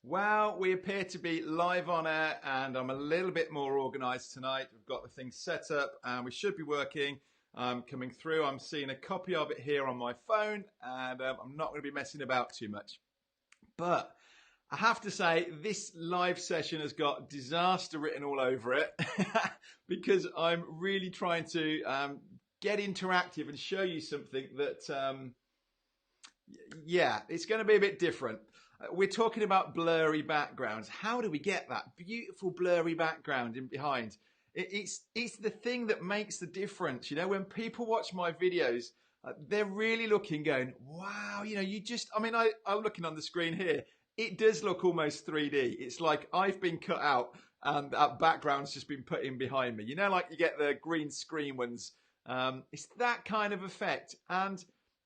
Well, we appear to be live on air and I'm a little bit more organized tonight. We've got the thing set up and we should be working. Coming through. I'm seeing a copy of it here on my phone and I'm not going to be messing about too much. But I have to say this live session has got disaster written all over it because I'm really trying to get interactive and show you something that, it's going to be a bit different. We're talking about blurry backgrounds. How do we get that beautiful blurry background in behind? It's the thing that makes the difference. You know, when people watch my videos, they're really looking, going, wow, you know, I'm looking on the screen here. It does look almost 3D. It's like I've been cut out and that background's just been put in behind me. You know, like you get the green screen ones. It's that kind of effect. And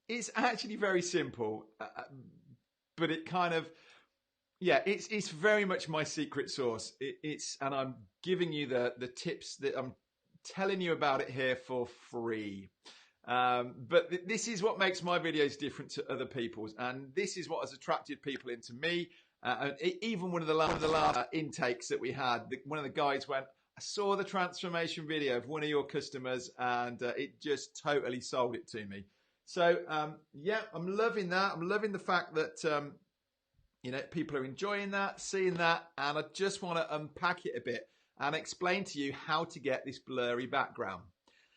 it's actually very simple. But it kind of, it's very much my secret sauce. And I'm giving you the tips that I'm telling you about it here for free. But this is what makes my videos different to other people's. And this is what has attracted people into me. And even one of the last intakes that we had, one of the guys went, I saw the transformation video of one of your customers and it just totally sold it to me. So, I'm loving that. I'm loving the fact that, people are enjoying that, seeing that. And I just want to unpack it a bit and explain to you how to get this blurry background.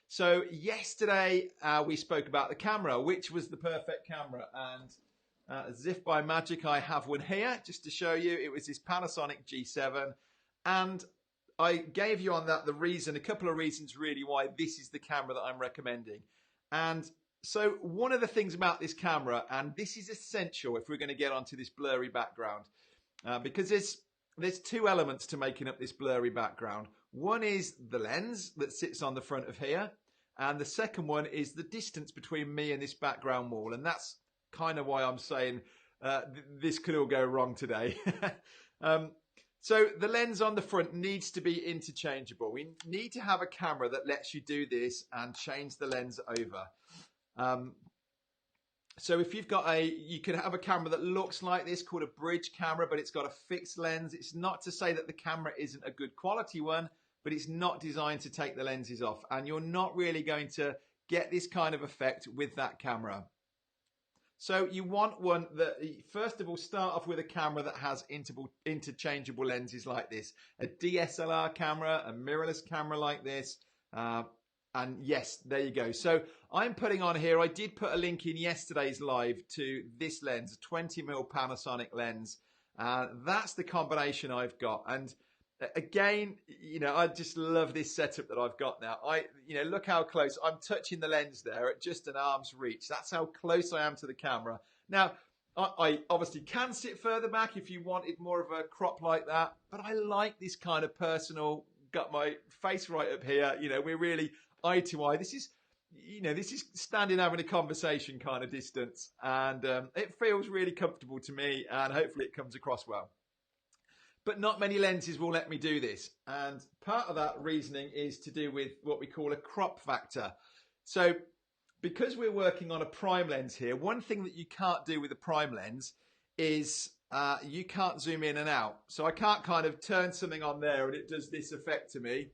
So yesterday, we spoke about the camera, which was the perfect camera. And as if by magic, I have one here just to show you. It was this Panasonic G7. And I gave you on that a couple of reasons really why this is the camera that I'm recommending. And so one of the things about this camera, and this is essential if we're going to get onto this blurry background, because there's two elements to making up this blurry background. One is the lens that sits on the front of here, and the second one is the distance between me and this background wall. And that's kind of why I'm saying this could all go wrong today. So the lens on the front needs to be interchangeable. We need to have a camera that lets you do this and change the lens over. So if you've got you can have a camera that looks like this called a bridge camera, but it's got a fixed lens. It's not to say that the camera isn't a good quality one, but it's not designed to take the lenses off. And you're not really going to get this kind of effect with that camera. So you want one that, first of all, start off with a camera that has interchangeable lenses like this. A DSLR camera, a mirrorless camera like this. And yes, there you go. So I'm putting on here, I did put a link in yesterday's live to this lens, a 20mm Panasonic lens. That's the combination I've got. And again, I just love this setup that I've got now. Look how close I'm touching the lens there at just an arm's reach. That's how close I am to the camera. Now, I obviously can sit further back if you wanted more of a crop like that, but I like this kind of personal, got my face right up here. We're really eye to eye. This is standing having a conversation kind of distance, and it feels really comfortable to me, and hopefully it comes across well. But not many lenses will let me do this, and part of that reasoning is to do with what we call a crop factor. So because we're working on a prime lens here, one thing that you can't do with a prime lens is you can't zoom in and out. So I can't kind of turn something on there and it does this effect to me.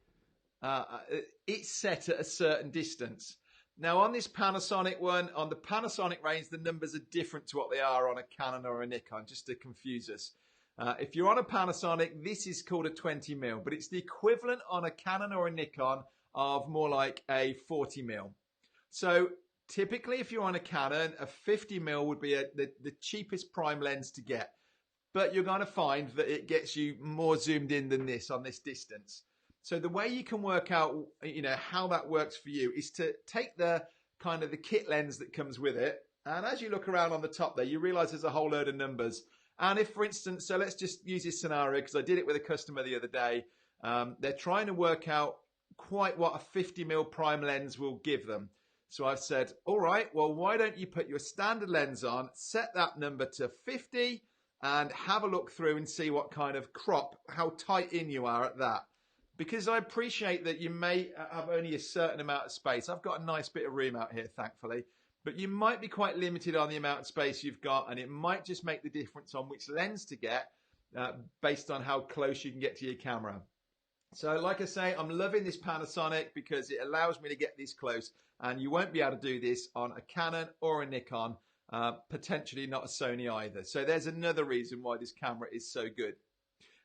It's set at a certain distance. Now on this Panasonic one, on the Panasonic range, the numbers are different to what they are on a Canon or a Nikon, just to confuse us. If you're on a Panasonic, this is called a 20mm, but it's the equivalent on a Canon or a Nikon of more like a 40mm. So typically if you're on a Canon, a 50mm would be the cheapest prime lens to get. But you're going to find that it gets you more zoomed in than this on this distance. So the way you can work out, how that works for you is to take the kind of the kit lens that comes with it. And as you look around on the top there, you realize there's a whole load of numbers. And if, for instance, so let's just use this scenario because I did it with a customer the other day. They're trying to work out quite what a 50mm prime lens will give them. So I've said, all right, well, why don't you put your standard lens on, set that number to 50 and have a look through and see what kind of crop, how tight in you are at that. Because I appreciate that you may have only a certain amount of space. I've got a nice bit of room out here, thankfully. But you might be quite limited on the amount of space you've got, and it might just make the difference on which lens to get based on how close you can get to your camera. So like I say, I'm loving this Panasonic because it allows me to get this close, and you won't be able to do this on a Canon or a Nikon, potentially not a Sony either. So there's another reason why this camera is so good.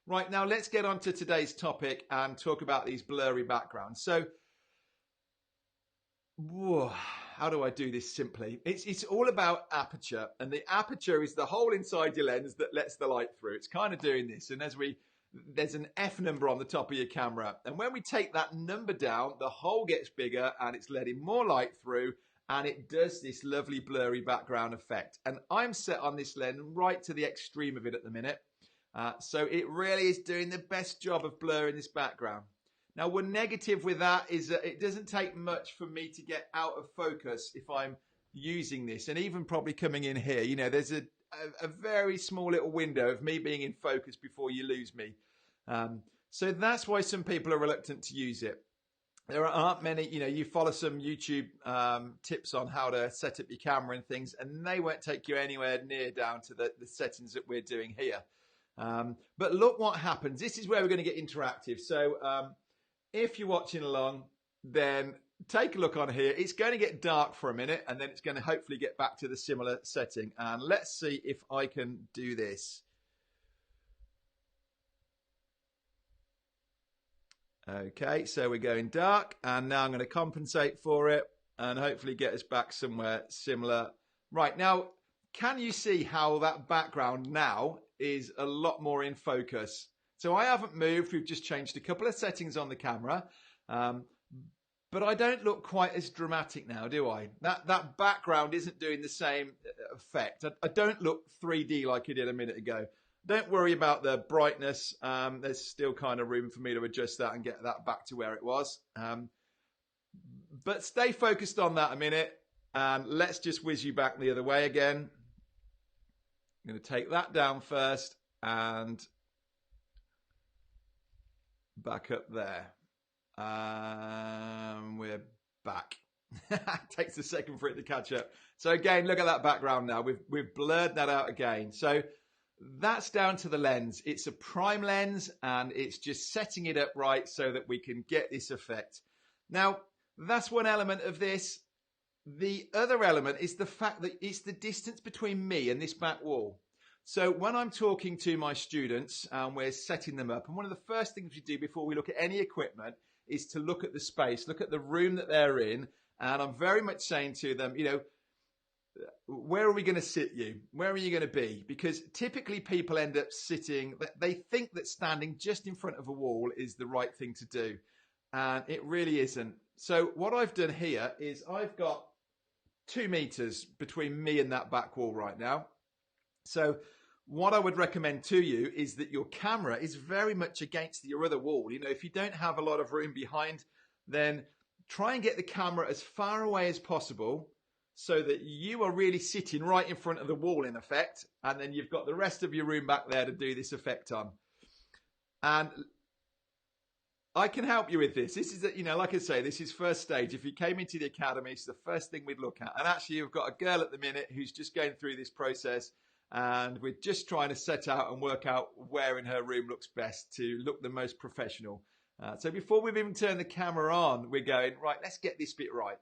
Right, now let's get on to today's topic and talk about these blurry backgrounds. So, whoa, how do I do this simply? It's all about aperture, and the aperture is the hole inside your lens that lets the light through. It's kind of doing this, and there's an F number on the top of your camera, and when we take that number down, the hole gets bigger and it's letting more light through, and it does this lovely blurry background effect. And I'm set on this lens right to the extreme of it at the minute. So it really is doing the best job of blurring this background. Now, one negative with that is that it doesn't take much for me to get out of focus if I'm using this, and even probably coming in here, you know, there's a very small little window of me being in focus before you lose me. So that's why some people are reluctant to use it. There aren't many, you know, you follow some YouTube tips on how to set up your camera and things, and they won't take you anywhere near down to the settings that we're doing here. But look what happens. This is where we're going to get interactive. So if you're watching along, then take a look on here. It's going to get dark for a minute, and then it's going to hopefully get back to the similar setting. And let's see if I can do this. Okay, so we're going dark, and now I'm going to compensate for it and hopefully get us back somewhere similar. Right, now, can you see how that background now is a lot more in focus? So I haven't moved. We've just changed a couple of settings on the camera, but I don't look quite as dramatic now, do I? That background isn't doing the same effect. I don't look 3D like I did a minute ago. Don't worry about the brightness. There's still kind of room for me to adjust that and get that back to where it was. But stay focused on that a minute, and let's just whiz you back the other way again. I'm going to take that down first and back up there. We're back. It takes a second for it to catch up. So again, look at that background now. We've blurred that out again. So that's down to the lens. It's a prime lens, and it's just setting it up right so that we can get this effect. Now, that's one element of this. The other element is the fact that it's the distance between me and this back wall. So when I'm talking to my students and we're setting them up, and one of the first things we do before we look at any equipment is to look at the space, look at the room that they're in. And I'm very much saying to them, you know, where are we going to sit you? Where are you going to be? Because typically people end up sitting, they think that standing just in front of a wall is the right thing to do. And it really isn't. So what I've done here is I've got 2 meters between me and that back wall right now. So what I would recommend to you is that your camera is very much against your other wall. You know, if you don't have a lot of room behind, then try and get the camera as far away as possible so that you are really sitting right in front of the wall in effect. And then you've got the rest of your room back there to do this effect on. And I can help you with this. This is, you know, like I say, this is first stage. If you came into the academy, it's the first thing we'd look at. And actually, you've got a girl at the minute who's just going through this process. And we're just trying to set out and work out where in her room looks best to look the most professional. So before we've even turned the camera on, we're going, right, let's get this bit right.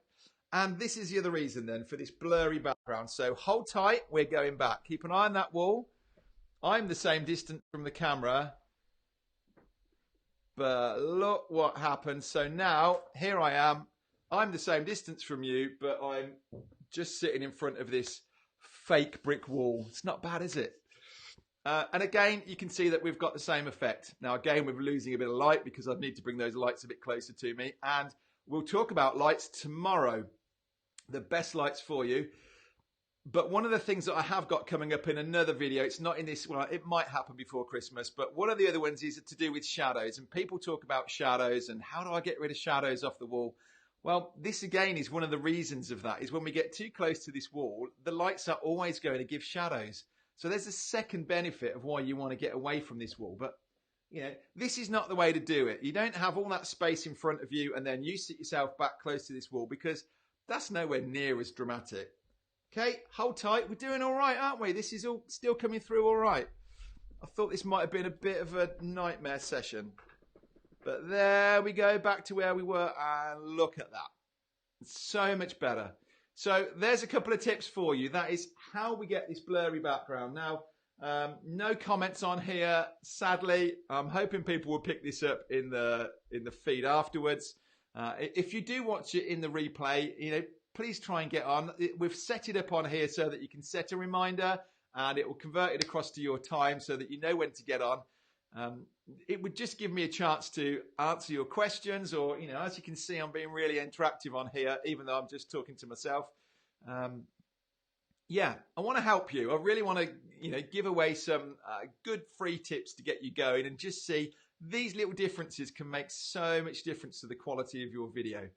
And this is the other reason then for this blurry background. So hold tight, we're going back. Keep an eye on that wall. I'm the same distance from the camera. But look what happens. So now, here I am. I'm the same distance from you, but I'm just sitting in front of this fake brick wall. It's not bad, is it? And again, you can see that we've got the same effect. Now, again, we're losing a bit of light because I need to bring those lights a bit closer to me. And we'll talk about lights tomorrow, the best lights for you. But one of the things that I have got coming up in another video, it's not in this one, it might happen before Christmas, but one of the other ones is to do with shadows. And people talk about shadows and how do I get rid of shadows off the wall? Well, this again is one of the reasons of that, is when we get too close to this wall, the lights are always going to give shadows. So there's a second benefit of why you want to get away from this wall. But, you know, this is not the way to do it. You don't have all that space in front of you and then you sit yourself back close to this wall, because that's nowhere near as dramatic. Okay, hold tight. We're doing all right, aren't we? This is all still coming through all right. I thought this might have been a bit of a nightmare session. But there we go, back to where we were, and look at that. It's so much better. So there's a couple of tips for you. That is how we get this blurry background. Now, no comments on here, sadly. I'm hoping people will pick this up in the feed afterwards. If you do watch it in the replay, please try and get on. We've set it up on here so that you can set a reminder and it will convert it across to your time so that you know when to get on. It would just give me a chance to answer your questions, or, as you can see, I'm being really interactive on here, even though I'm just talking to myself. Yeah, I want to help you. I really want to, give away some good free tips to get you going and just see these little differences can make so much difference to the quality of your video.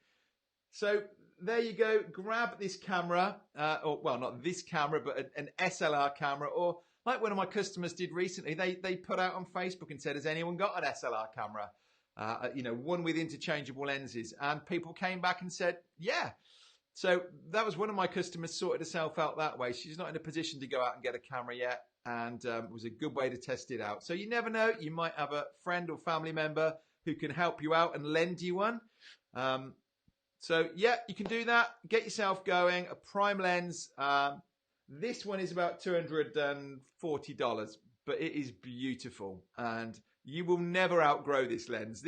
So there you go. Grab this camera, or well, not this camera, but an SLR camera, or like one of my customers did recently, they put out on Facebook and said, has anyone got an SLR camera? One with interchangeable lenses. And people came back and said, yeah. So that was one of my customers sorted herself out that way. She's not in a position to go out and get a camera yet. And it was a good way to test it out. So you never know, you might have a friend or family member who can help you out and lend you one. So yeah, you can do that. Get yourself going. A prime lens. This one is about $240, but it is beautiful. And you will never outgrow this lens.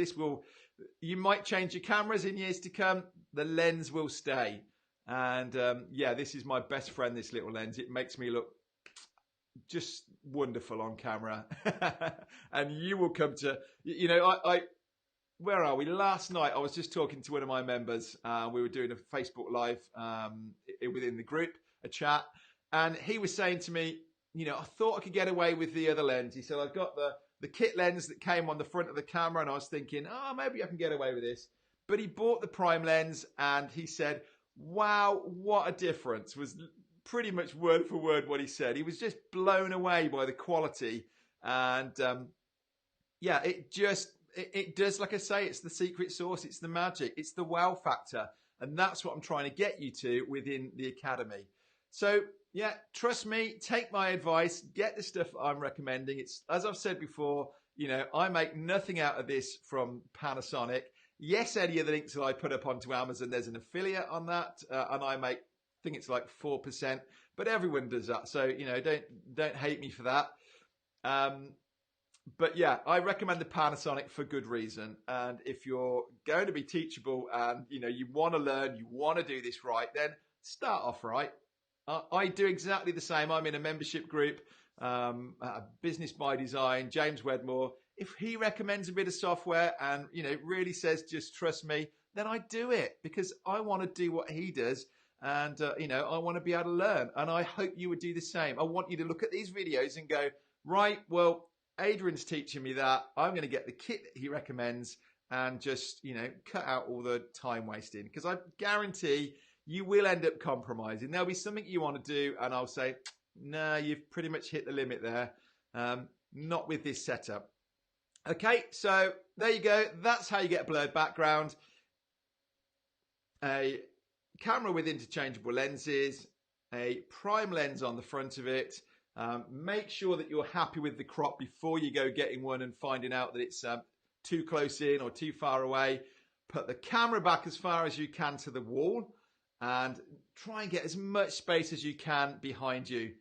You might change your cameras in years to come. The lens will stay. And yeah, this is my best friend, this little lens. It makes me look just wonderful on camera. And you will come to, where are we? Last night, I was just talking to one of my members. We were doing a Facebook Live within the group, a chat. And he was saying to me, I thought I could get away with the other lens. He said, I've got the kit lens that came on the front of the camera. And I was thinking, maybe I can get away with this. But he bought the prime lens and he said, wow, what a difference. Was pretty much word for word what he said. He was just blown away by the quality. And yeah, it does, like I say, it's the secret sauce. It's the magic. It's the wow factor. And that's what I'm trying to get you to within the academy. So yeah, trust me, take my advice, get the stuff I'm recommending. It's, as I've said before, I make nothing out of this from Panasonic. Yes, any of the links that I put up onto Amazon, there's an affiliate on that, and I think it's like 4%, but everyone does that. So, don't hate me for that. But yeah, I recommend the Panasonic for good reason. And if you're going to be teachable and, you want to learn, you want to do this right, then start off right. I do exactly the same. I'm in a membership group, Business by Design, James Wedmore. If he recommends a bit of software and, really says, just trust me, then I do it because I want to do what he does. And, I want to be able to learn. And I hope you would do the same. I want you to look at these videos and go, right, well, Adrian's teaching me that. I'm going to get the kit that he recommends and just, cut out all the time wasting. Because I guarantee you will end up compromising. There'll be something you want to do and I'll say, no, you've pretty much hit the limit there. Not with this setup. Okay, so there you go. That's how you get a blurred background. A camera with interchangeable lenses, a prime lens on the front of it. Make sure that you're happy with the crop before you go getting one and finding out that it's too close in or too far away. Put the camera back as far as you can to the wall and try and get as much space as you can behind you.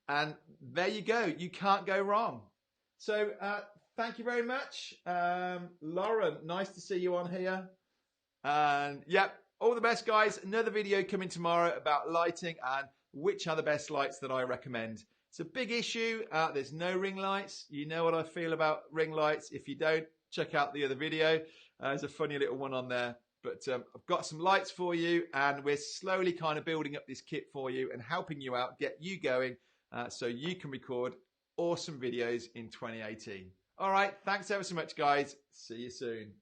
And there you go. You can't go wrong. So thank you very much. Lauren, nice to see you on here. And yep, all the best, guys. Another video coming tomorrow about lighting and which are the best lights that I recommend. It's a big issue. There's no ring lights. You know what I feel about ring lights. If you don't, check out the other video. There's a funny little one on there. But I've got some lights for you, and we're slowly kind of building up this kit for you and helping you out, get you going so you can record awesome videos in 2018. All right. Thanks ever so much, guys. See you soon.